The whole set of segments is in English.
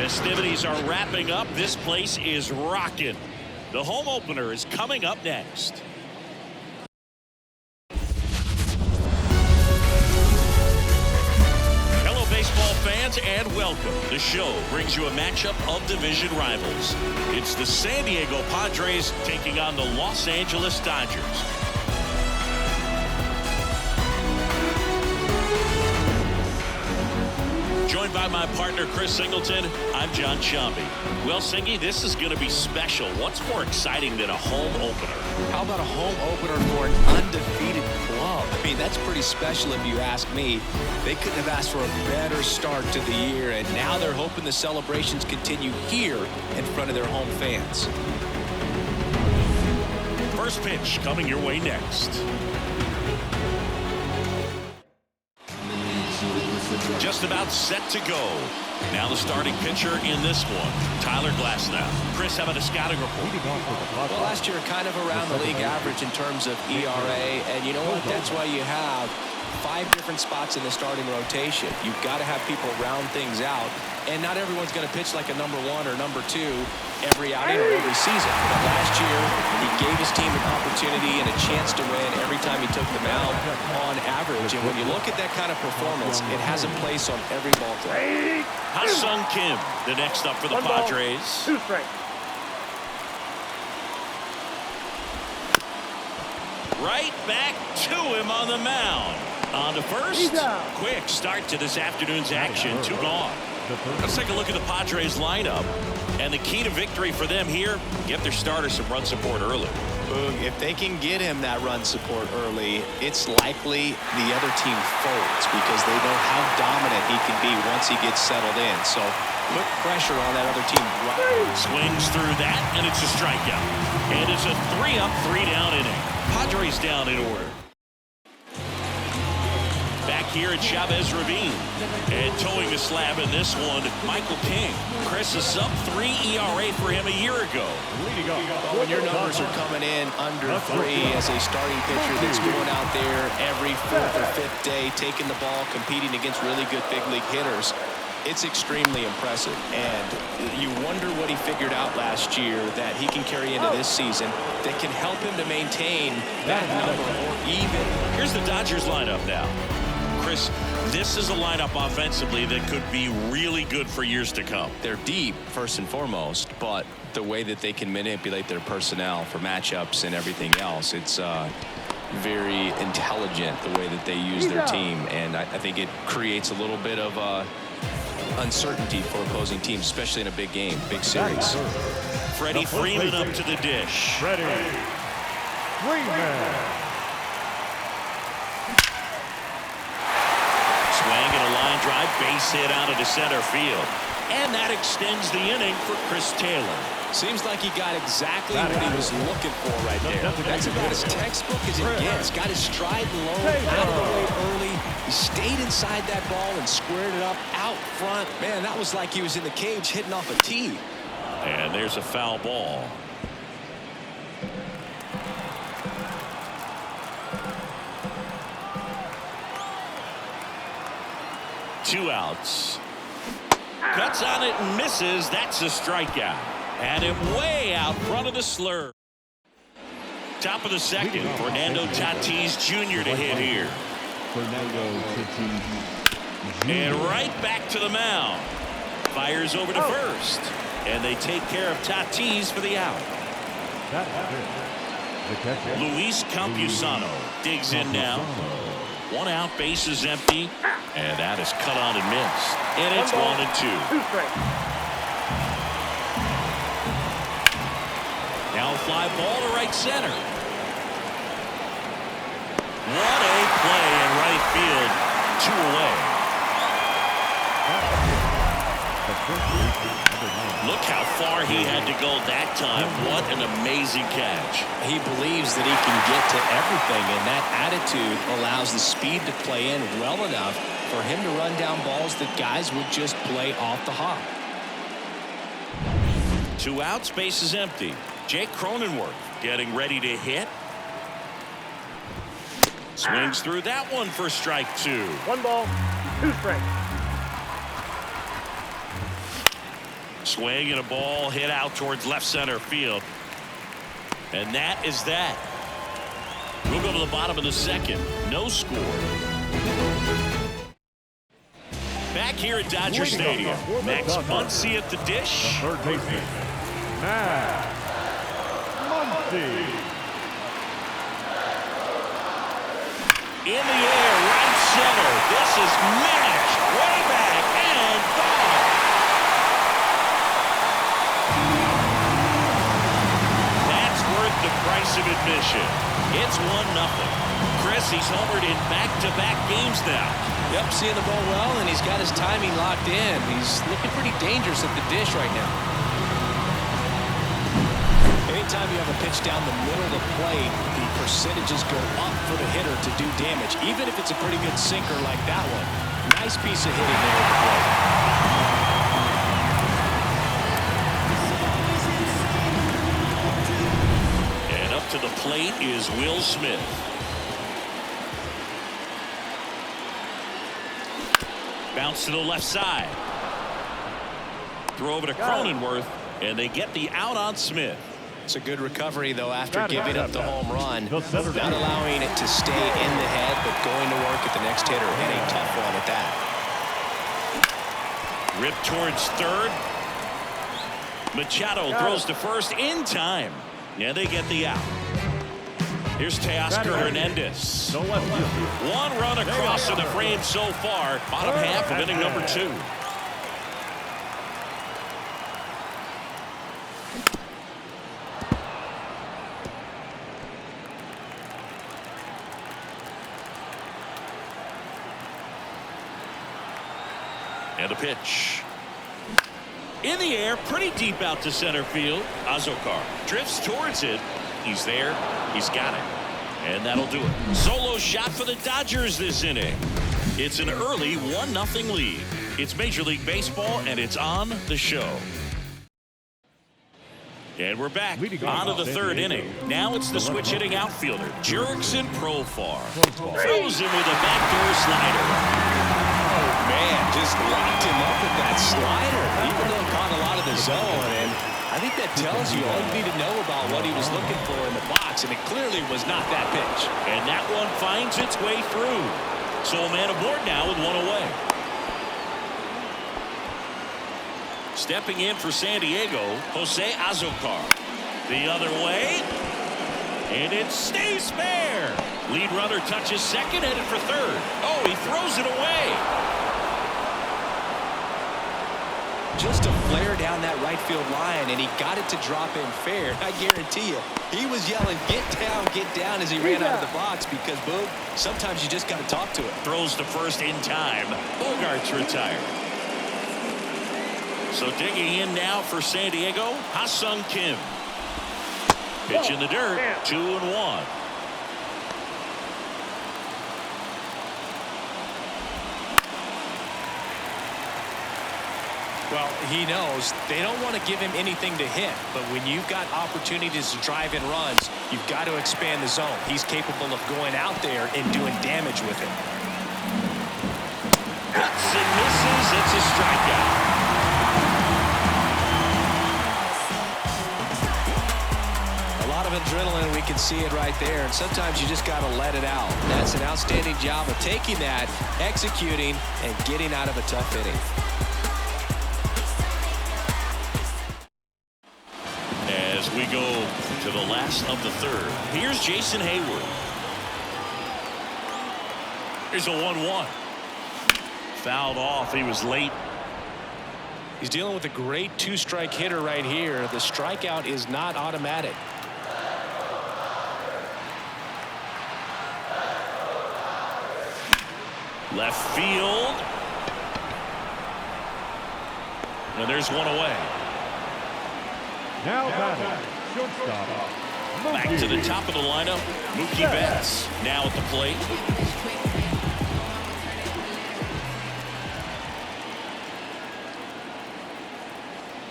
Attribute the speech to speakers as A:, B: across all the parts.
A: Festivities are wrapping up. This place is rocking. The home opener is coming up next. Hello, baseball fans, and welcome. The show brings you a matchup of division rivals. It's the San Diego Padres taking on the Los Angeles Dodgers. Joined by my partner, Chris Singleton, I'm John Shambi. Well, Singy, this is going to be special. What's more exciting than a home opener?
B: How about a home opener for an undefeated club? I mean, that's pretty special if you ask me. They couldn't have asked for a better start to the year, and now they're hoping the celebrations continue here in front of their home fans.
A: First pitch coming your way next. Just about set to go. Now the starting pitcher in this one, Tyler Glasnow. Chris, how about a scouting report?
B: Well, last year kind of around the league average in terms of ERA, and you know what? That's why you have 5 different spots in the starting rotation. You've got to have people round things out, and not everyone's going to pitch like a number 1 or number 2 every outing or every season. But last year, he gave his team an opportunity and a chance to win every time he took the mound on average. And when you look at that kind of performance, it has a place on every ball club.
A: Ha-Sung Kim, the next up for the Padres.
C: 2 strikes.
A: Right back to him on the mound. On to first. Quick start to this afternoon's action. 2 gone. Let's take a look at the Padres lineup. And the key to victory for them here, get their starter some run support early.
B: If they can get him that run support early, it's likely the other team folds because they know how dominant he can be once he gets settled in. So put pressure on that other team.
A: Swings through that, and it's a strikeout. And it's a 3-up, 3-down inning. Padres down in order. Back here at Chavez Ravine. And towing the slab in this one, Michael King. Chris, a sub-3 ERA for him a year ago.
B: Well, when your numbers are coming in under 3 as a starting pitcher that's going out there every 4th or 5th day, taking the ball, competing against really good big league hitters, it's extremely impressive. And you wonder what he figured out last year that he can carry into this season that can help him to maintain that number or even.
A: Here's the Dodgers lineup now. Chris, this is a lineup offensively that could be really good for years to come.
B: They're deep, first and foremost, but the way that they can manipulate their personnel for matchups and everything else, it's very intelligent the way that they use their team. And I think it creates a little bit of uncertainty for opposing teams, especially in a big game, big series.
A: Freddie Freeman up to the dish.
C: Freddie Freeman.
A: Swing and a line drive, base hit out into center field. And that extends the inning for Chris Taylor.
B: Seems like he got exactly what he was looking for right there. That's about as textbook as it gets. Got his stride low, out of the way early. He stayed inside that ball and squared it up out front. Man, that was like he was in the cage hitting off a tee.
A: And there's a foul ball. Two outs. Cuts on it and misses. That's a strikeout. And him way out front of the slur. Top of the second. Fernando Tatis Jr. to hit here. And right back to the mound. Fires over to first. And they take care of Tatis for the out. Luis Campusano digs in now. 1 out, base is empty. And that is cut on and missed. And it's 1-2.
C: 2 strikes.
A: Now a fly ball to right center. What a play in right field. 2 away. Look how far he had to go that time. What an amazing catch.
B: He believes that he can get to everything, and that attitude allows the speed to play in well enough for him to run down balls that guys would just play off the hop.
A: 2 outs, base is empty. Jake Cronenworth getting ready to hit. Swings through that one for strike 2.
C: 1 ball, 2 strikes.
A: Swing and a ball hit out towards left center field. And that is that. We'll go to the bottom of the second. No score. Back here at Dodger Stadium. Max Muncy at the dish.
C: Third baseman, Max Muncy.
A: In the air, right center. This is mashed way back and gone. That's worth the price of admission. It's 1-0. Chris, he's homered in back-to-back games now.
B: Yep, seeing the ball well, and he's got his timing locked in. He's looking pretty dangerous at the dish right now. Anytime you have a pitch down the middle of the plate, the percentages go up for the hitter to do damage, even if it's a pretty good sinker like that one. Nice piece of hitting there at the plate.
A: And up to the plate is Will Smith. Bounce to the left side. Throw over to Cronenworth, and they get the out on Smith.
B: It's a good recovery, though, after giving up the home run. Not allowing it to stay in the head, but going to work at the next hitter. And a tough one at that.
A: Ripped towards third. Machado throws to first in time. Yeah, they get the out. Here's Teoscar Hernandez. One run across in the frame so far. Bottom half of inning number 2. And a pitch. In the air, pretty deep out to center field. Azokar drifts towards it. He's there. He's got it. And that'll do it. Solo shot for the Dodgers this inning. It's an early 1-0 lead. It's Major League Baseball, and it's on the show. And we're back on to the third inning. Now it's the switch hitting outfielder, Jurickson Profar. Throws him with a backdoor slider.
B: Oh, man, just locked him up with that slider, even though it caught a lot of the zone. And I think that tells you all you need to know about what he was looking for in the box, and it clearly was not that pitch.
A: And that one finds its way through. So a man aboard now with one away. Stepping in for San Diego, Jose Azokar. The other way. And it stays fair. Lead runner touches second, headed for third. Oh, he throws it away.
B: Just a flare down that right field line, and he got it to drop in fair. I guarantee you, he was yelling, get down, as he ran out of the box because, boom, sometimes you just got to talk to it.
A: Throws to first in time. Bogart's retired. So digging in now for San Diego, Ha-Sung Kim. Pitch in the dirt, 2-1.
B: Well, he knows they don't want to give him anything to hit, but when you've got opportunities to drive in runs, you've got to expand the zone. He's capable of going out there and doing damage with it.
A: Hits and misses. It's a strikeout.
B: Adrenaline, we can see it right there, and sometimes you just got to let it out. That's an outstanding job of taking that, executing, and getting out of a tough inning.
A: As we go to the last of the third, here's Jason Hayward. Here's a 1-1. Fouled off. He was late.
B: He's dealing with a great two-strike hitter right here. The strikeout is not automatic.
A: Left field. And there's one away.
C: Now batting, shortstop.
A: Back to the top of the lineup. Mookie Betts now at the plate.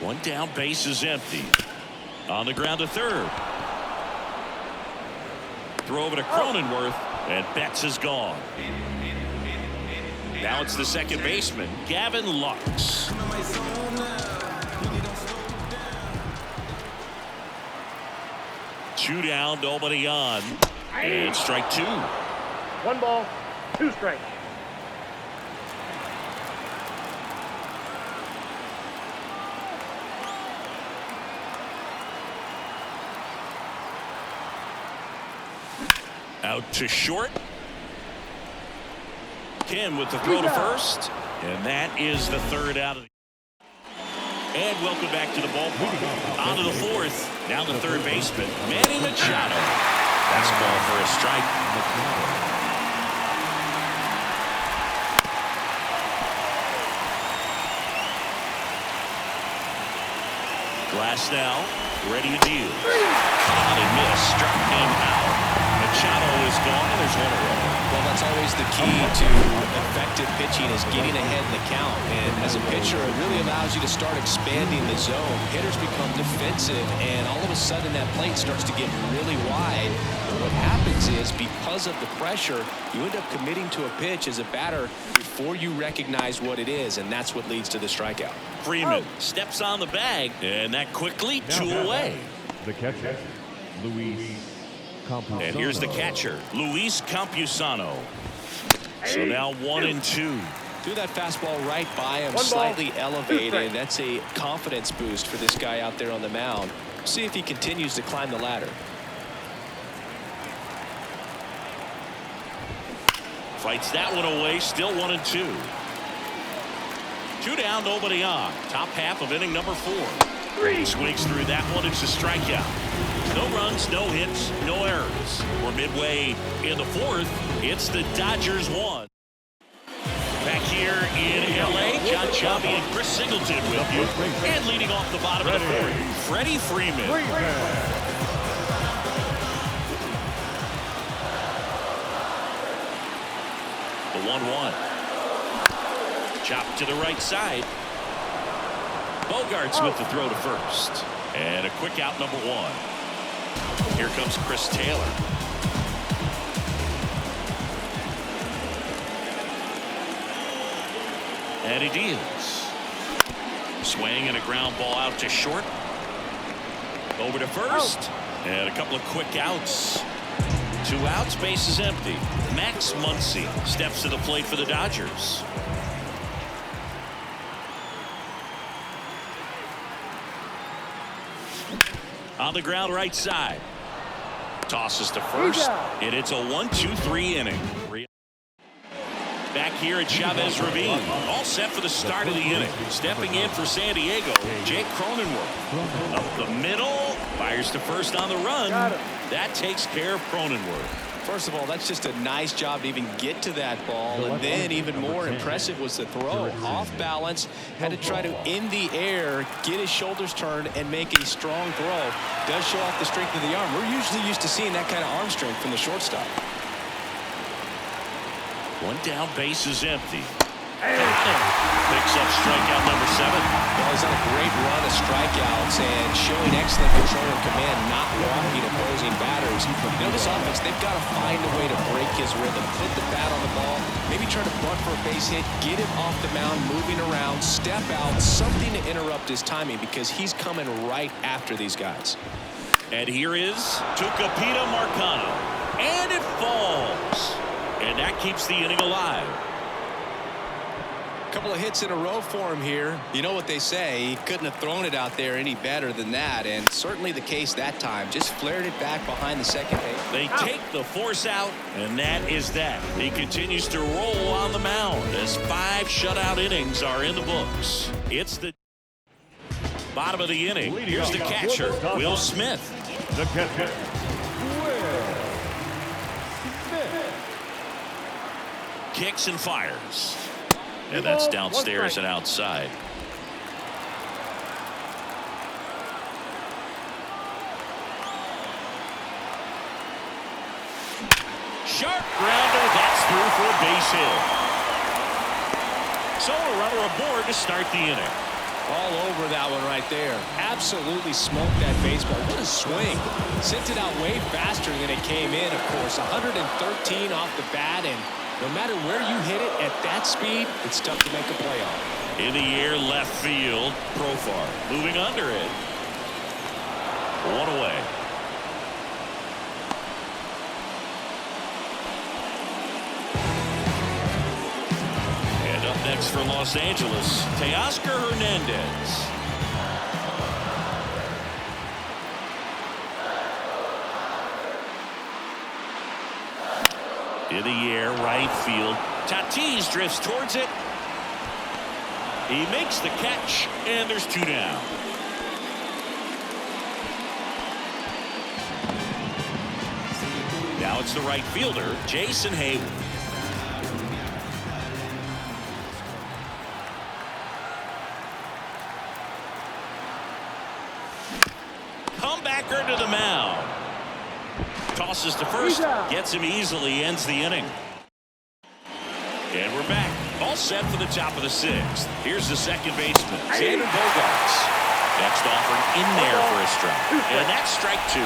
A: One down, base is empty. On the ground to third. Throw over to Cronenworth, and Betts is gone. Now it's the second baseman, Gavin Lux. 2 down, nobody on. And strike 2.
D: 1 ball, 2 strikes.
A: Out to short. Ken with the throw to first. And that is the 3rd out of the. And welcome back to the ballpark. On to the 4th. Now the 3rd baseman, Manny Machado. Fastball for a strike. Glass now, ready to deal. On and miss, struck him out. Machado is gone, and there's 1 away.
B: Well, that's always the key to effective pitching is getting ahead in the count. And as a pitcher, it really allows you to start expanding the zone. Hitters become defensive, and all of a sudden that plate starts to get really wide. And what happens is because of the pressure, you end up committing to a pitch as a batter before you recognize what it is, and that's what leads to the strikeout.
A: Freeman steps on the bag, and that quickly 2 away.
C: The catcher, Luis Campusano.
A: And here's the catcher, Luis Campusano. So now 1 and 2.
B: Threw that fastball right by him, slightly elevated. That's a confidence boost for this guy out there on the mound. See if he continues to climb the ladder.
A: Fights that one away, still 1 and 2. 2 down, nobody on. Top half of inning number 4. Swings through that one, it's a strikeout. No runs, no hits, no errors. We're midway in the 4th. It's the Dodgers 1. Back here in L.A., John Chubby and Chris Singleton with you. And leading off the bottom of the 4th, Freddie Freeman. The 1-1. Chop to the right side. Bogarts with the throw to first. And a quick out, number 1. Here comes Chris Taylor. And he deals. Swing and a ground ball out to short. Over to first. And a couple of quick outs. 2 outs, base is empty. Max Muncy steps to the plate for the Dodgers. On the ground right side. Tosses to first. And it's a 1-2-3 inning. Back here at Chavez Ravine. All set for the start of the inning. Stepping in for San Diego, Jake Cronenworth. Up the middle. Fires to first on the run. That takes care of Cronenworth.
B: First of all, that's just a nice job to even get to that ball. And then even more impressive was the throw. Off balance, had to try to, in the air, get his shoulders turned and make a strong throw. Does show off the strength of the arm. We're usually used to seeing that kind of arm strength from the shortstop.
A: 1 down, base is empty. Picks up strikeout number 7.
B: Well, he's on a great run of strikeouts and showing excellent control and command, not walking opposing batters. You know, this offense, they've got to find a way to break his rhythm, put the bat on the ball, maybe try to bunt for a base hit, get him off the mound, moving around, step out, something to interrupt his timing because he's coming right after these guys.
A: And here is Tucupita Marcano. And it falls. And that keeps the inning alive.
B: Couple of hits in a row for him here. You know what they say, he couldn't have thrown it out there any better than that, and certainly the case that time. Just flared it back behind the second base.
A: They take the force out, and that is that. He continues to roll on the mound as 5 shutout innings are in the books. It's the bottom of the inning. Here's the catcher, Will Smith.
C: The catcher, Will Smith.
A: Kicks and fires. And that's downstairs and outside. Sharp grounder. That's through for a base hit. So a runner aboard to start the inning.
B: All over that one right there. Absolutely smoked that baseball. What a swing. Sent it out way faster than it came in, of course. 113 off the bat, and no matter where you hit it at that speed, it's tough to make a play on.
A: In the air, left field. Profar moving under it. 1 away. next for Los Angeles, Teoscar Hernandez. In the air, right field. Tatis drifts towards it. He makes the catch, and there's 2 down. Now it's the right fielder, Jason Hayward. Comebacker to the mound. Tosses to first, gets him easily, ends the inning. And we're back. All set for the top of the 6th. Here's the second baseman, Xander Bogaerts. Next offering in there for a strike. And that's strike 2.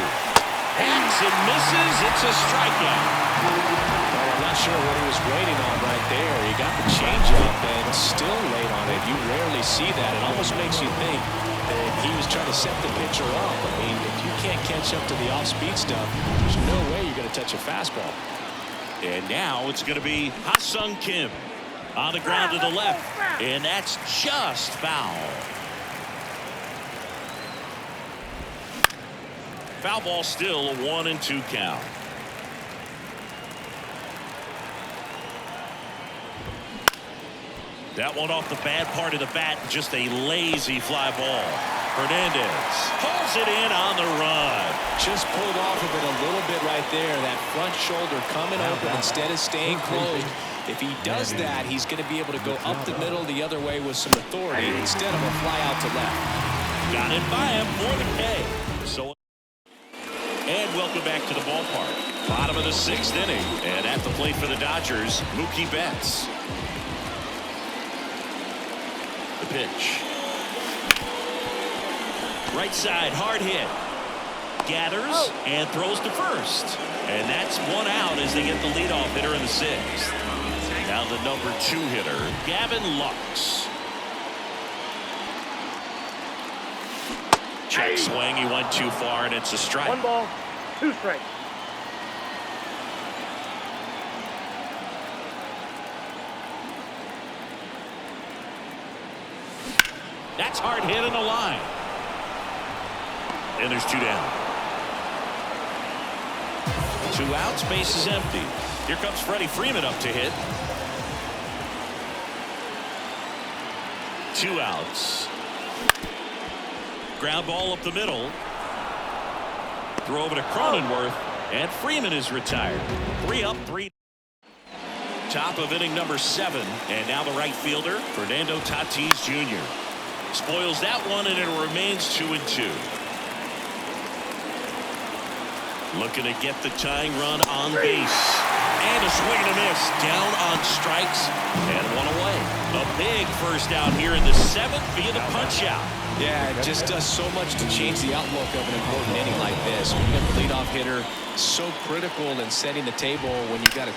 A: Hacks and misses. It's a strikeout.
B: Well, I'm not sure what he was waiting on right there. He got the changeup and still late on it. You rarely see that. It almost makes you think that he was trying to set the pitcher up. I mean, if you can't catch up to the off-speed stuff, there's no way you're going to touch a fastball.
A: And now it's going to be Ha-Sung Kim on the ground to the left. And that's just foul. Foul ball, still a 1-2 count. That one off the bad part of the bat, just a lazy fly ball. Hernandez pulls it in on the run.
B: Just pulled off of it a little bit right there. That front shoulder coming open instead of staying closed. If he does that, he's going to be able to go up the middle the other way with some authority instead of a fly out to left.
A: Got it by him for the K. And welcome back to the ballpark. Bottom of the 6th inning. And at the plate for the Dodgers, Mookie Betts. The pitch. Right side, hard hit. Gathers and throws to first. And that's 1 out as they get the leadoff hitter in the 6th. Now the number 2 hitter, Gavin Lux. Check swing, he went too far, and it's a strike.
D: 1 ball, 2 strikes.
A: That's hard hit in the line. And there's 2 down. 2 outs, base is empty. Here comes Freddie Freeman up to hit. 2 outs. Ground ball up the middle. Throw over to Cronenworth, and Freeman is retired. 3 up, 3. Top of inning number 7, and now the right fielder, Fernando Tatis Jr. Spoils that one, and it remains 2-2. Looking to get the tying run on base. And a swing and a miss. Down on strikes, and 1 away. A big first out here in the 7th via the punch out.
B: Yeah, it just does so much to change the outlook of an important inning like this. When you got the leadoff hitter, so critical in setting the table when you got to.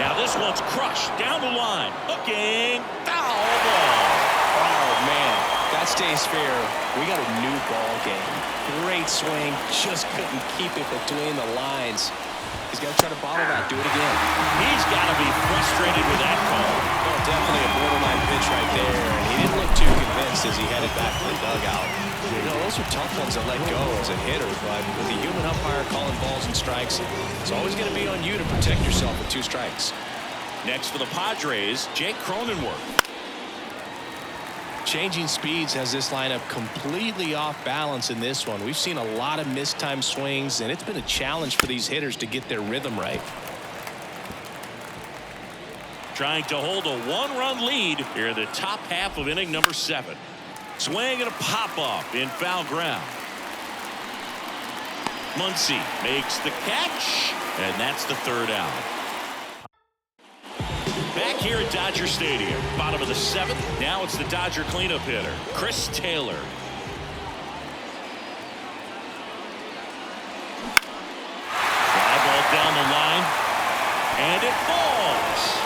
A: Now this one's crushed down the line. Hooking, foul ball.
B: Oh man, that stays fair. We got a new ball game. Great swing, just couldn't keep it between the lines. He's got to try to bottle that. Do it again.
A: He's got to be frustrated with that call.
B: Well, definitely a borderline pitch right there. And he didn't look too convinced as he headed back to the dugout. You know, those are tough ones to let go as a hitter. But with the human umpire calling balls and strikes, it's always going to be on you to protect yourself with 2 strikes.
A: Next for the Padres, Jake Cronenworth.
B: Changing speeds has this lineup completely off balance in this one. We've seen a lot of mistimed swings, and it's been a challenge for these hitters to get their rhythm right.
A: Trying to hold a 1-run lead here in the top half of inning number 7. Swing and a pop-up in foul ground. Muncy makes the catch, and that's the 3rd out. Back here at Dodger Stadium, bottom of the 7th. Now it's the Dodger cleanup hitter, Chris Taylor. Fly ball down the line, and it falls.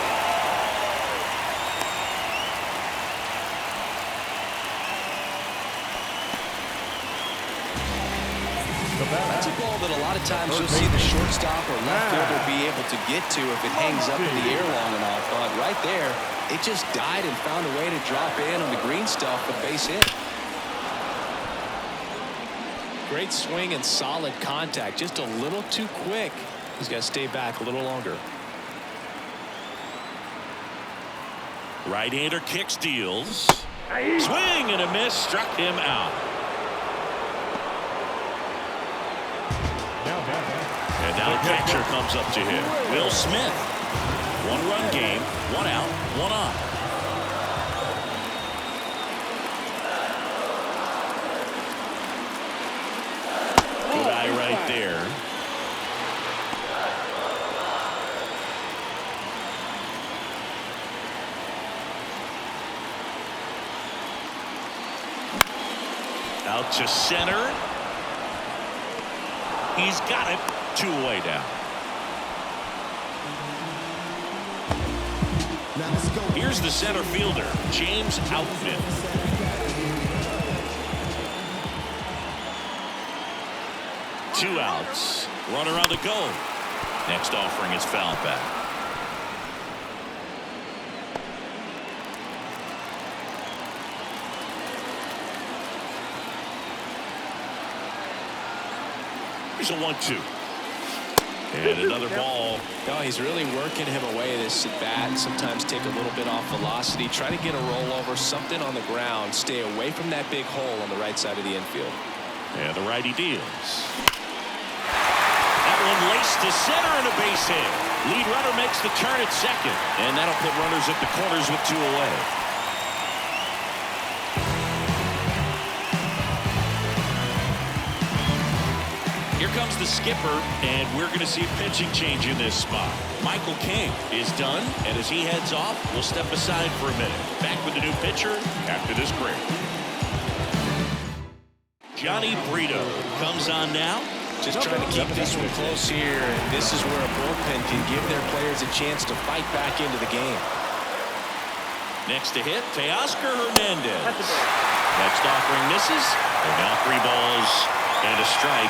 B: That's a ball that a lot of times you'll see the shortstop or left fielder be able to get to if it hangs up in the air long enough. But right there, it just died and found a way to drop in on the green stuff for base hit. Great swing and solid contact. Just a little too quick. He's got to stay back a little longer.
A: Right-hander kick steals. Swing and a miss. Struck him out. And now the catcher comes up to him. Will Smith. 1-run game. 1 out. 1 on. Good eye right there. Out to center. He's got it. 2 away down. Here's the center fielder, James Outman. Two outs. Runner on the go. Next offering is fouled back. Here's a 1-2. And another ball.
B: No, he's really working him away this at bat. Sometimes take a little bit off velocity. Try to get a rollover, something on the ground. Stay away from that big hole on the right side of the infield.
A: And the righty deals. That one laced to center and a base hit. Lead runner makes the turn at second. And that'll put runners at the corners with 2 away. Here comes the skipper, and we're going to see a pitching change in this spot. Michael King is done, and as he heads off, we'll step aside for a minute. Back with the new pitcher after this break. Johnny Brito comes on now.
B: Just trying to keep this one close here. This is where a bullpen can give their players a chance to fight back into the game.
A: Next to hit, Teoscar Hernandez. Next offering misses, and now 3 balls and a strike.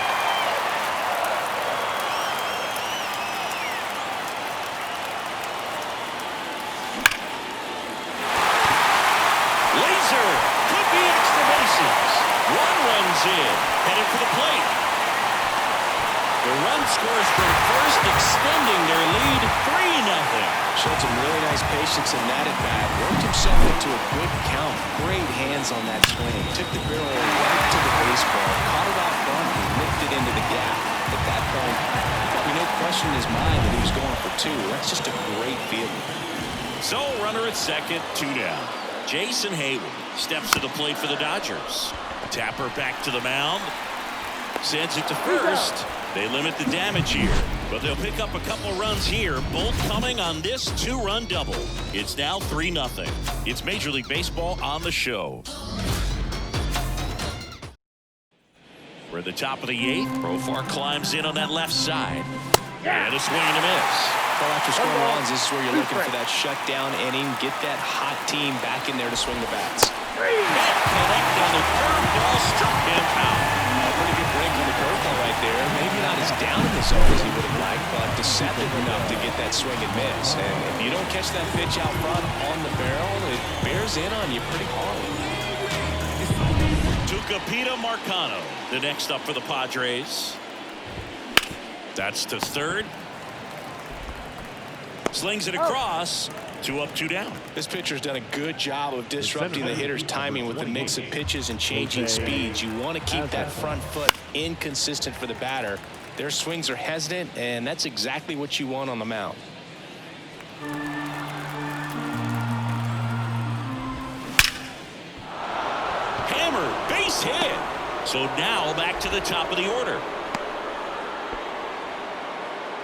A: Could be extra bases. 1 runs in, headed for the plate. The run scores from first, extending their lead 3-0.
B: Showed some really nice patience in that at bat. Worked himself into a good count. Great hands on that swing. Took the barrel right to the baseball, caught it out front, and whipped it into the gap. At that point, probably no question in his mind that he was going for 2. That's just a great feeling.
A: So runner at second, 2 down. Jason Hayward steps to the plate for the Dodgers. Tapper back to the mound. Sends it to first. They limit the damage here, but they'll pick up a couple runs here, both coming on this 2-run double. It's now 3-0. It's Major League Baseball on the show. We're at the top of the 8th. Profar climbs in on that left side. And a swing and a miss.
B: Well, after scoring runs, this is where you're looking for that shutdown inning. Get that hot team back in there to swing the bats.
A: Connect on the curveball, struck him out.
B: A pretty good break on the curveball right there. Maybe not as down in the zone as he would have liked, but deceptive enough to get that swing and miss. And if you don't catch that pitch out front on the barrel, it bears in on you pretty hard.
A: Tucupita Marcano, the next up for the Padres. That's to third. Slings it across. 2 up, 2 down.
B: This pitcher's done a good job of disrupting the hitter's timing with the mix of pitches and changing speeds. You want to keep that front foot inconsistent for the batter. Their swings are hesitant, and that's exactly what you want on the mound.
A: Hammer, base hit. So now back to the top of the order.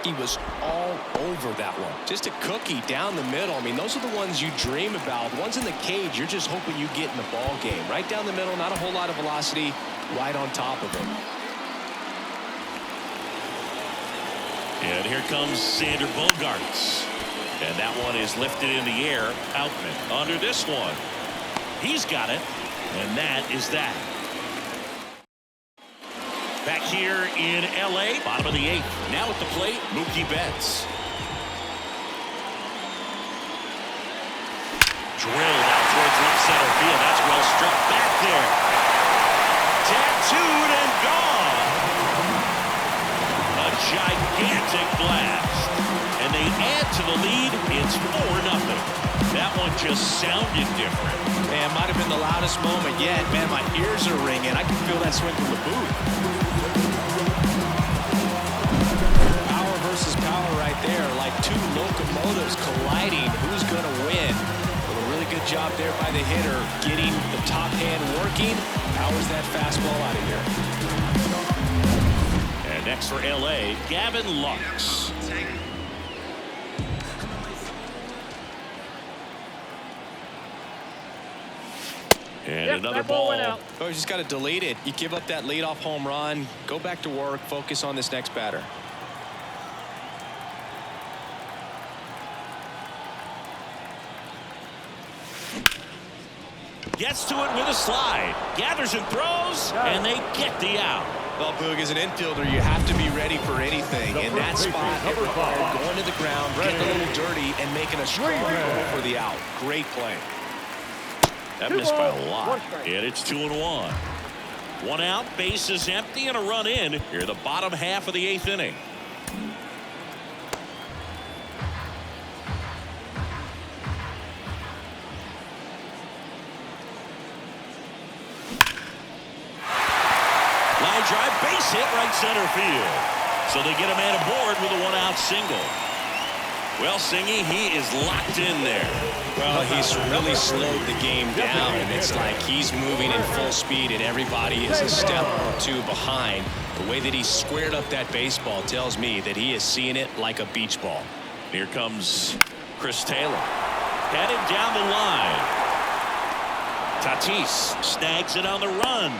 B: He was all over that one. Just a cookie down the middle. I mean, those are the ones you dream about. The ones in the cage, you're just hoping you get in the ball game. Right down the middle, not a whole lot of velocity, right on top of him.
A: And here comes Sander Bogarts. And that one is lifted in the air. Outman under this one. He's got it. And that is that. Back here in L.A., bottom of the 8th. Now at the plate, Mookie Betts. drilled out towards left center field. That's well struck back there. Tattooed and gone. A gigantic blast. And they add to the lead. It's 4-0. That one just sounded different.
B: Man, might have been the loudest moment yet. Man, my ears are ringing. I can feel that swing from the booth. Power versus power right there. Like two locomotives colliding. Who's going to win? Well, a really good job there by the hitter. Getting the top hand working. Powers that fastball out of here.
A: And next for L.A., Gavin Lux. And another ball.
B: Oh, you just got to delete it. You give up that leadoff home run. Go back to work. Focus on this next batter.
A: Gets to it with a slide. Gathers and throws, and they get the out.
B: Well, Boog, as an infielder, you have to be ready for anything. In that spot, it required going to the ground, getting a little dirty, and making a strong goal for the out. Great play.
A: That missed by a lot. And it's 2-1. One out, base is empty, and a run in. Here, the bottom half of the 8th inning. Line drive, base hit, right center field. So they get a man aboard with a one-out single. Well, Singy, he is locked in there.
B: Well, he's really slowed the game down, and it's like he's moving in full speed, and everybody is a step or two behind. The way that he squared up that baseball tells me that he is seeing it like a beach ball.
A: Here comes Chris Taylor. Headed down the line. Tatis snags it on the run.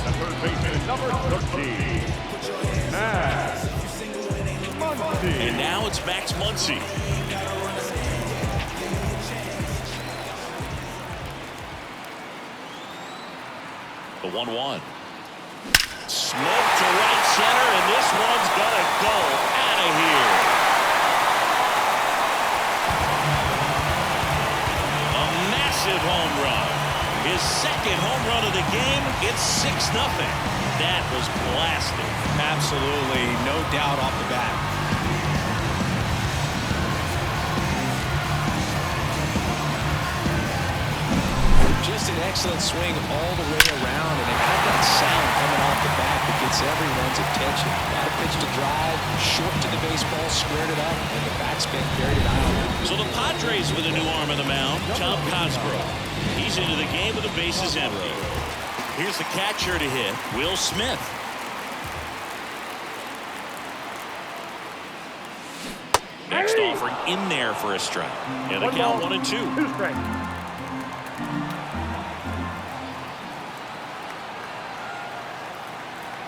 C: The first baseman, number 13, Max.
A: And now it's Max Muncy. The 1-1. Smoke to right center, and this one's gonna go out of here. A massive home run. His second home run of the game. It's 6-0. That was blasted.
B: Absolutely, no doubt off the bat. Just an excellent swing all the way around, and it had that sound coming off the bat that gets everyone's attention. Got a pitch to drive, short to the baseball, squared it up, and the backspin buried it out.
A: So the Padres with a new arm on the mound, Tom Cosgrove. He's into the game with the bases empty. Here's the catcher to hit, Will Smith. Next offering in there for a strike. And the count 1-2.
D: 2 strikes.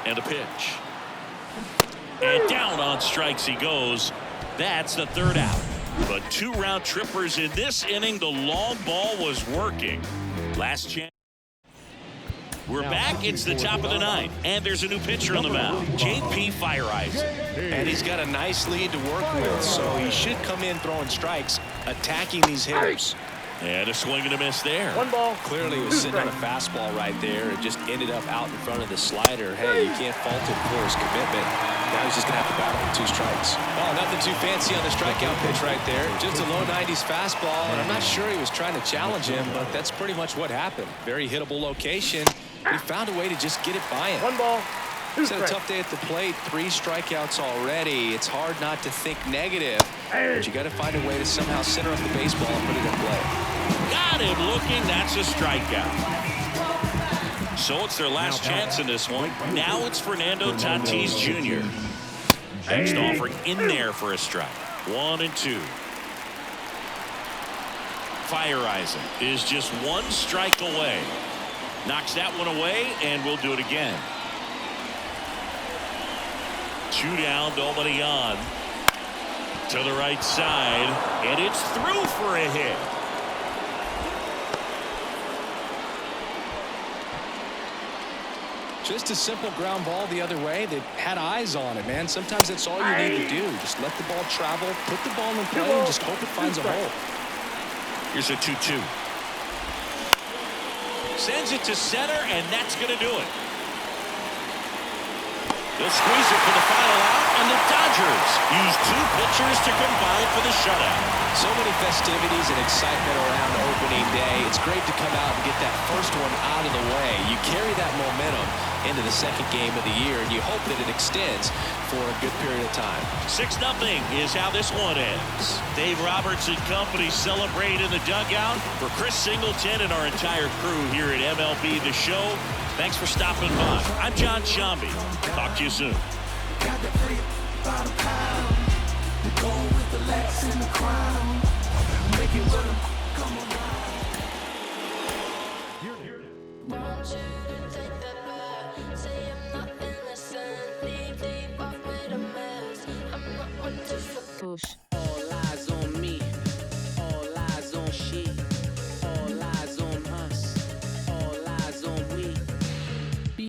A: And a pitch. And down on strikes he goes. That's the 3rd out. But 2 round trippers in this inning. The long ball was working. Last chance. We're back. It's the top of the 9th. And there's a new pitcher on the mound. J.P. Fire-Eyes.
B: And he's got a nice lead to work with, so he should come in throwing strikes, attacking these hitters.
A: And a swing and a miss there.
D: 1 ball.
B: Clearly he was sitting on a fastball right there. It just ended up out in front of the slider. Hey, you can't fault him for his commitment. Now he's just going to have to battle with 2 strikes. Oh, nothing too fancy on the strikeout pitch right there. Just a low 90s fastball, and I'm not sure he was trying to challenge him, but that's pretty much what happened. Very hittable location. He found a way to just get it by him.
D: 1 ball. 2
B: He's had a
D: strikes.
B: tough day at the plate. 3 strikeouts already. It's hard not to think negative, but you got to find a way to somehow center up the baseball and put it in play.
A: Got him looking. That's a strikeout. So it's their last chance in this one. Now it's Fernando Tatis Jr. Next offering in there for a strike. 1-2. Fire-Eyes is just 1 strike away. Knocks that one away, and we'll do it again. 2 down, nobody on. To the right side, and it's through for a hit.
B: Just a simple ground ball the other way that had eyes on it, man. Sometimes that's all you need to do. Just let the ball travel, put the ball in play, and just hope it finds a hole.
A: Here's a 2-2. Sends it to center, and that's going to do it. They'll squeeze it for the final out, and the Dodgers use 2 pitchers to combine for the shutout.
B: So many festivities and excitement around opening day. It's great to come out and get that first one out of the way. You carry that momentum into the second game of the year, and you hope that it extends for a good period of time.
A: 6-0 is how this one ends. Dave Roberts and company celebrate in the dugout. For Chris Singleton and our entire crew here at MLB The Show, thanks for stopping by. I'm John Shambi. Talk to you soon.
E: Got the free by the pound. The gold with the Lex and the crown. Make it with them. Come
F: Want you to take that back. Say I'm not innocent. Leave off with a mess. I'm not one to push.